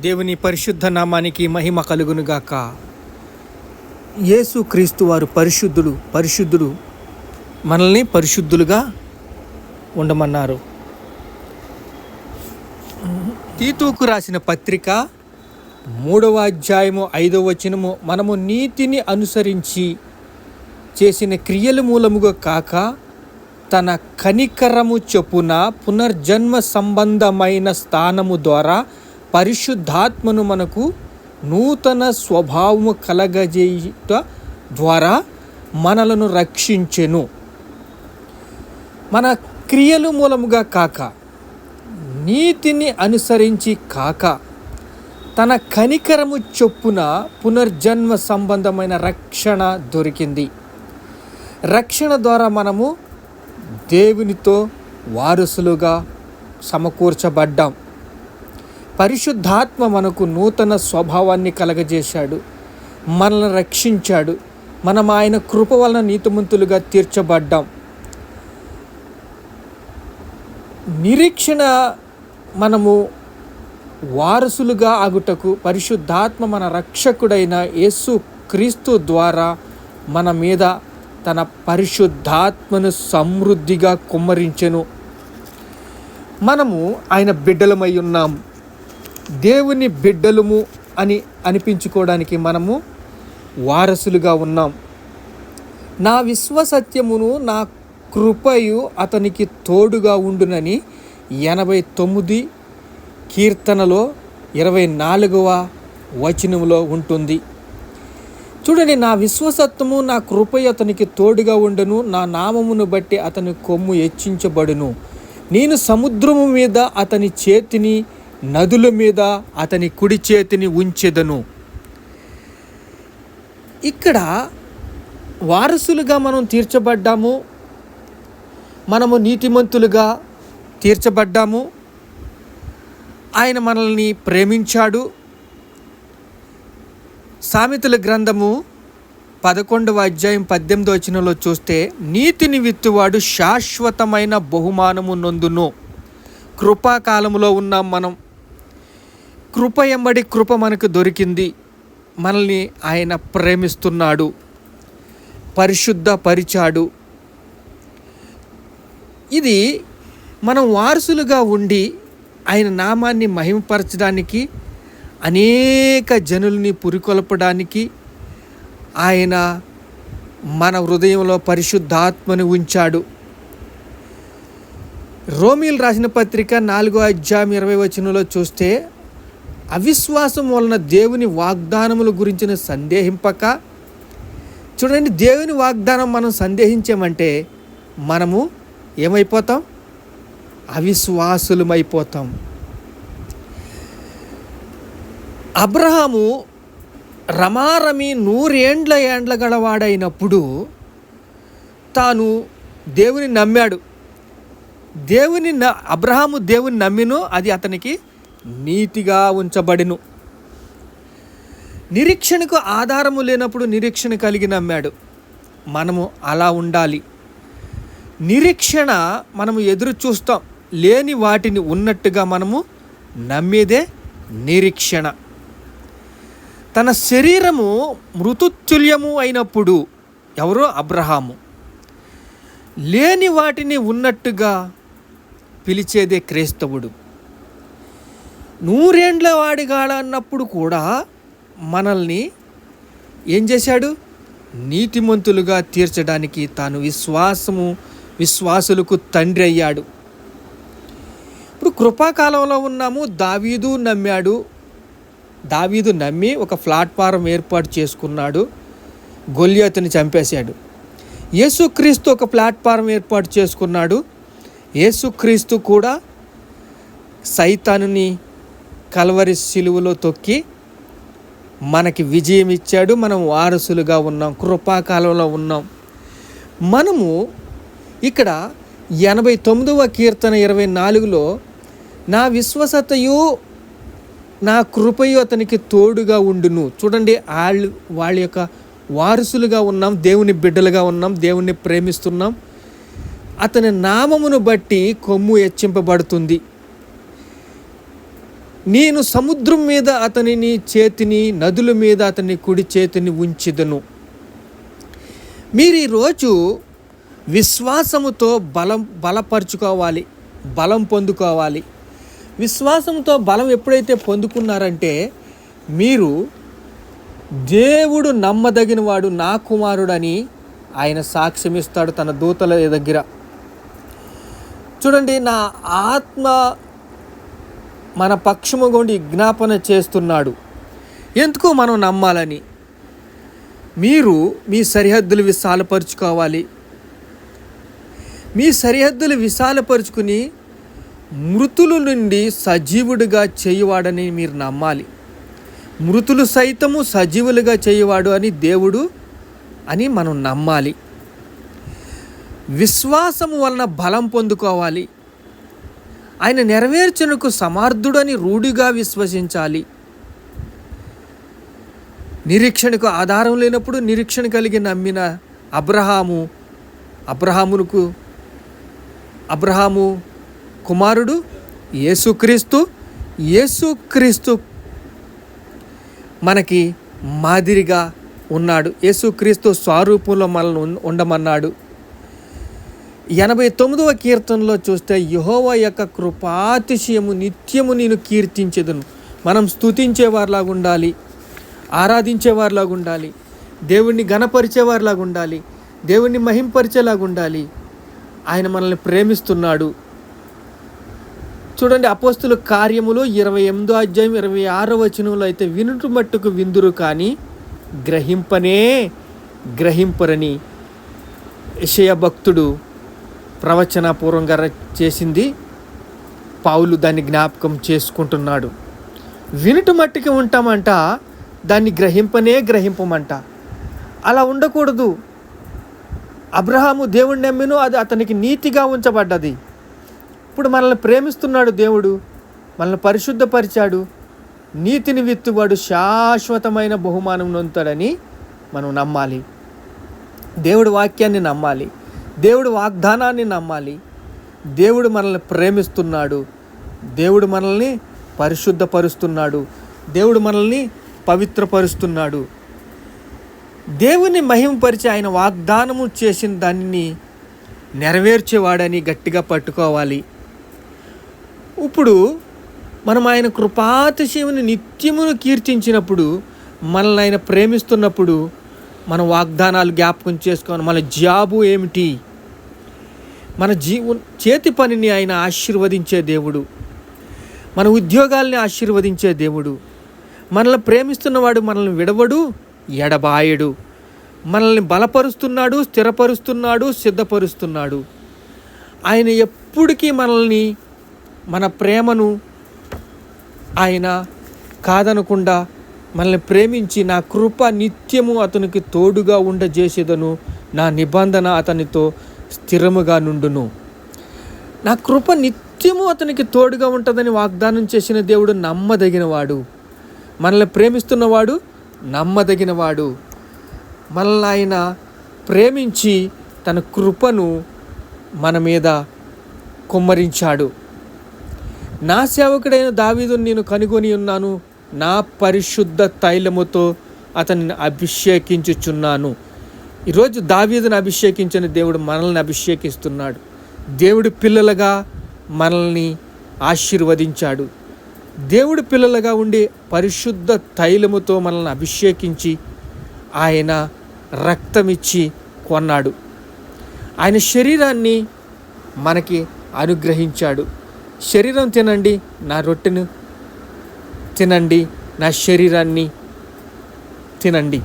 దేవుని పరిశుద్ధ నామానికి మహిమ కలుగునుగాక. యేసు క్రీస్తు వారు పరిశుద్ధుడు మనల్ని పరిశుద్ధులుగా ఉండమన్నారు. తీతుకు రాసిన పత్రిక 3వ అధ్యాయము 5వ వచనము, మనము నీతిని అనుసరించి చేసిన క్రియల మూలముగా కాక తన కనికరము చొప్పున పునర్జన్మ సంబంధమైన స్థానము ద్వారా పరిశుద్ధాత్మను మనకు నూతన స్వభావము కలగజేయుట ద్వారా మనలను రక్షించెను. మన క్రియలు మూలముగా కాక, నీతిని అనుసరించి కాక, తన కనికరము చొప్పున పునర్జన్మ సంబంధమైన రక్షణ దొరికింది. రక్షణ ద్వారా మనము దేవునితో వారసులుగా సమకూర్చబడ్డాం. పరిశుద్ధాత్మ మనకు నూతన స్వభావాన్ని కలగజేశాడు, మనల్ని రక్షించాడు. మనం ఆయన కృప వలన నీతిమంతులుగా తీర్చబడ్డాం. నిరీక్షణ మనము వారసులుగా ఆగుటకు పరిశుద్ధాత్మ మన రక్షకుడైన యేసు క్రీస్తు ద్వారా మన మీద తన పరిశుద్ధాత్మను సమృద్ధిగా కుమ్మరించెను. మనము ఆయన బిడ్డలమై ఉన్నాం. దేవుని బిడ్డలము అని అనిపించుకోవడానికి మనము వారసులుగా ఉన్నాం. నా విశ్వసత్యమును నా కృపయు అతనికి తోడుగా ఉండునని 89 కీర్తనలో 24వ వచనంలో ఉంటుంది. చూడండి, నా విశ్వసత్వము నా కృపయు అతనికి తోడుగా ఉండును, నా నామమును బట్టి అతని కొమ్ము హెచ్చించబడును. నేను సముద్రము మీద అతని చేతిని, నదుల మీద అతని కుడి చేతిని ఉంచెదను. ఇక్కడ వారసులుగా మనం తీర్చబడ్డాము, మనము నీతిమంతులుగా తీర్చబడ్డాము. ఆయన మనల్ని ప్రేమించాడు. సామెతల గ్రంథము 11వ అధ్యాయం 18వ వచనంలో చూస్తే, నీతిని విత్తువాడు శాశ్వతమైన బహుమానము నొందును. కృపాకాలంలో ఉన్నాం మనం. కృప ఎంబడి కృప మనకు దొరికింది. మనల్ని ఆయన ప్రేమిస్తున్నాడు, పరిశుద్ధపరిచాడు. ఇది మనం వారసులుగా ఉండి ఆయన నామాన్ని మహిమపరచడానికి, అనేక జనుల్ని పురికొల్పడానికి ఆయన మన హృదయంలో పరిశుద్ధాత్మని ఉంచాడు. రోమీయులు రాసిన పత్రిక 4వ అధ్యాయం 20వ వచనంలో చూస్తే, అవిశ్వాసం వలన దేవుని వాగ్దానముల గురించిన సందేహింపక, చూడండి, దేవుని వాగ్దానం మనం సందేహించామంటే మనము ఏమైపోతాం? అవిశ్వాసులమైపోతాం. అబ్రహాము రమారమి 100 ఏండ్ల గలవాడైనప్పుడు తాను దేవుని నమ్మాడు. అబ్రహాము దేవుని నమ్మిను, అది అతనికి నీతిగా ఉంచబడిను. నిరీక్షణకు ఆధారము లేనప్పుడు నిరీక్షణ కలిగి నమ్మాడు. మనము అలా ఉండాలి. నిరీక్షణ మనము ఎదురు చూస్తాం, లేని వాటిని ఉన్నట్టుగా మనము నమ్మేదే నిరీక్షణ. తన శరీరము మృతుతుల్యము అయినప్పుడు ఎవరో అబ్రహాము, లేని వాటిని ఉన్నట్టుగా పిలిచేదే క్రైస్తవుడు. 100 ఏండ్ల వాడిగాడన్నప్పుడు కూడా మనల్ని ఏం చేశాడు? నీతిమంతులుగా తీర్చడానికి తాను విశ్వాసులకు తండ్రి అయ్యాడు. ఇప్పుడు కృపాకాలంలో ఉన్నాము. దావీదు నమ్మి ఒక ప్లాట్ఫారం ఏర్పాటు చేసుకున్నాడు, గొల్యాతుని చంపేశాడు. యేసుక్రీస్తు ఒక ప్లాట్ఫారం ఏర్పాటు చేసుకున్నాడు. యేసుక్రీస్తు కూడా సైతానుని కల్వరి శిలువలో తొక్కి మనకి విజయం ఇచ్చాడు. మనం వారసులుగా ఉన్నాం, కృపాకాలంలో ఉన్నాం. మనము ఇక్కడ 89వ కీర్తన 24లో, నా విశ్వసతయు నా కృపయు అతనికి తోడుగా ఉండును. చూడండి, వాళ్ళ యొక్క వారసులుగా ఉన్నాం, దేవుని బిడ్డలుగా ఉన్నాం, దేవుణ్ణి ప్రేమిస్తున్నాం. అతని నామమును బట్టి కొమ్ము హెచ్చింపబడుతుంది. నేను సముద్రం మీద అతని చేతిని, నదుల మీద అతని కుడి చేతిని ఉంచెదను. మీరు ఈరోజు విశ్వాసముతో బలపరుచుకోవాలి, బలం పొందుకోవాలి. విశ్వాసంతో బలం ఎప్పుడైతే పొందుకున్నారంటే మీరు దేవుడు నమ్మదగినవాడు, నా కుమారుడని ఆయన సాక్ష్యం ఇస్తాడు తన దూతల దగ్గర. చూడండి, నా ఆత్మ మన పక్షముగా ఉండి విజ్ఞాపన చేస్తున్నాడు. ఎందుకు మనం నమ్మాలని? మీరు మీ సరిహద్దులు విశాలపరుచుకోవాలి. మీ సరిహద్దులు విశాలపరుచుకుని మృతుల నుండి సజీవుడిగా చేయువాడని మీరు నమ్మాలి. మృతులు సైతము సజీవులుగా చేయువాడు అని దేవుడు అని మనం నమ్మాలి. విశ్వాసము వలన బలం పొందుకోవాలి. ఆయన నెరవేర్చునకు సమర్థుడని రూఢిగా విశ్వసించాలి. నిరీక్షణకు ఆధారం లేనప్పుడు నిరీక్షణ కలిగి నమ్మిన అబ్రహాము కుమారుడు యేసుక్రీస్తు మనకి మాదిరిగా ఉన్నాడు. యేసుక్రీస్తు స్వరూపంలో మనల్ని ఉండమన్నాడు. 89వ కీర్తనలో చూస్తే యెహోవా యొక్క కృపాతిశయము నిత్యము నేను కీర్తించెదను. మనం స్తుతించేవారిలాగా ఉండాలి, ఆరాధించేవారిలాగా ఉండాలి, దేవుణ్ణి ఘనపరిచేవారిలాగా ఉండాలి, దేవుణ్ణి మహింపరిచేలాగా ఉండాలి. ఆయన మనల్ని ప్రేమిస్తున్నాడు. చూడండి, అపోస్తుల కార్యములు 28వ అధ్యాయం 26వ వచనంలో అయితే వినుట మట్టుకు విందురు కానీ గ్రహింపరని యెషయా భక్తుడు ప్రవచనపూర్వంగా చేసింది పౌలు దాన్ని జ్ఞాపకం చేసుకుంటున్నాడు. వినుట మట్టుకు ఉంటామంట, దాన్ని గ్రహింపమంట. అలా ఉండకూడదు. అబ్రహాము దేవుణ్ణి నమ్మెను, అది అతనికి నీతిగా ఉంచబడ్డది. ఇప్పుడు మనల్ని ప్రేమిస్తున్నాడు దేవుడు, మనల్ని పరిశుద్ధపరిచాడు. నీతిని విత్తువాడు శాశ్వతమైన బహుమానం నొందుతాడని మనం నమ్మాలి. దేవుడి వాక్యాన్ని నమ్మాలి, దేవుడి వాగ్దానాన్ని నమ్మాలి. దేవుడు మనల్ని ప్రేమిస్తున్నాడు, దేవుడు మనల్ని పరిశుద్ధపరుస్తున్నాడు, దేవుడు మనల్ని పవిత్రపరుస్తున్నాడు. దేవుని మహిమపరిచి ఆయన వాగ్దానము చేసిన దానిని నెరవేర్చేవాడని గట్టిగా పట్టుకోవాలి. ఇప్పుడు మనం ఆయన కృపాతిశయముని నిత్యమును కీర్తించినప్పుడు, మనల్ని ఆయన ప్రేమిస్తున్నప్పుడు మన వాగ్దానాలు జ్ఞాపకం చేసుకోవాలి. మన జాబు ఏమిటి? మన చేతి పనిని ఆయన ఆశీర్వదించే దేవుడు, మన ఉద్యోగాల్ని ఆశీర్వదించే దేవుడు. మనల్ని ప్రేమిస్తున్నవాడు మనల్ని విడవడు, ఎడబాయడు. మనల్ని బలపరుస్తున్నాడు, స్థిరపరుస్తున్నాడు, సిద్ధపరుస్తున్నాడు. ఆయన ఎప్పటికీ మనల్ని, మన ప్రేమను ఆయన కాదనకుండా మనల్ని ప్రేమించి, నా కృప నిత్యము అతనికి తోడుగా ఉండజేసేదను, నా నిబంధన అతనితో స్థిరముగా నుండును. నా కృప నిత్యము అతనికి తోడుగా ఉంటుందని వాగ్దానం చేసిన దేవుడు నమ్మదగినవాడు. మనల్ని ప్రేమిస్తున్నవాడు నమ్మదగినవాడు. మనల్ని ఆయన ప్రేమించి తన కృపను మన మీద కుమ్మరించాడు. నా సేవకుడైన దావీదును నేను కనుగొని ఉన్నాను, నా పరిశుద్ధ తైలముతో అతనిని అభిషేకించుచున్నాను. ఈరోజు దావీదును అభిషేకించిన దేవుడు మనల్ని అభిషేకిస్తున్నాడు. దేవుడి పిల్లలుగా మనల్ని ఆశీర్వదించాడు. దేవుడి పిల్లలుగా ఉండి పరిశుద్ధ తైలముతో మనల్ని అభిషేకించి ఆయన రక్తమిచ్చి కొన్నాడు. ఆయన శరీరాన్ని మనకి అనుగ్రహించాడు. శరీరం తినండి, నా రొట్టెను తినండి, నా శరీరాన్ని తినండి,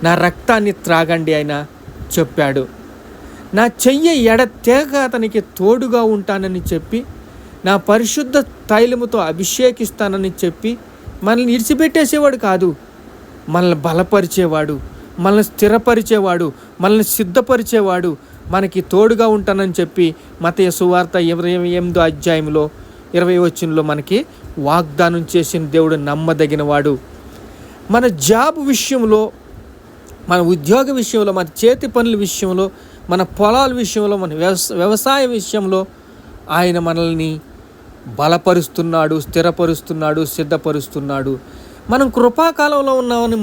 నా రక్తాన్ని త్రాగండి ఆయన చెప్పాడు. నా చెయ్యి ఎడతెగక అతనికి తోడుగా ఉంటానని చెప్పి, నా పరిశుద్ధ తైలముతో అభిషేకిస్తానని చెప్పి మనల్ని ఇడిచిపెట్టేసేవాడు కాదు, మనల్ని బలపరిచేవాడు, మనల్ని స్థిరపరిచేవాడు, మనల్ని సిద్ధపరిచేవాడు, మనకి తోడుగా ఉంటానని చెప్పి మత్తయి సువార్త 28వ అధ్యాయంలో 20వ వచనంలో మనకి వాగ్దానం చేసిన దేవుడు నమ్మదగినవాడు. మన జాబ్ విషయంలో, మన ఉద్యోగ విషయంలో, మన చేతి పనుల విషయంలో, మన పొలాల విషయంలో, మన వ్యవసాయ విషయంలో ఆయన మనల్ని బలపరుస్తున్నాడు, స్థిరపరుస్తున్నాడు, సిద్ధపరుస్తున్నాడు. మనం కృపాకాలంలో ఉన్నామని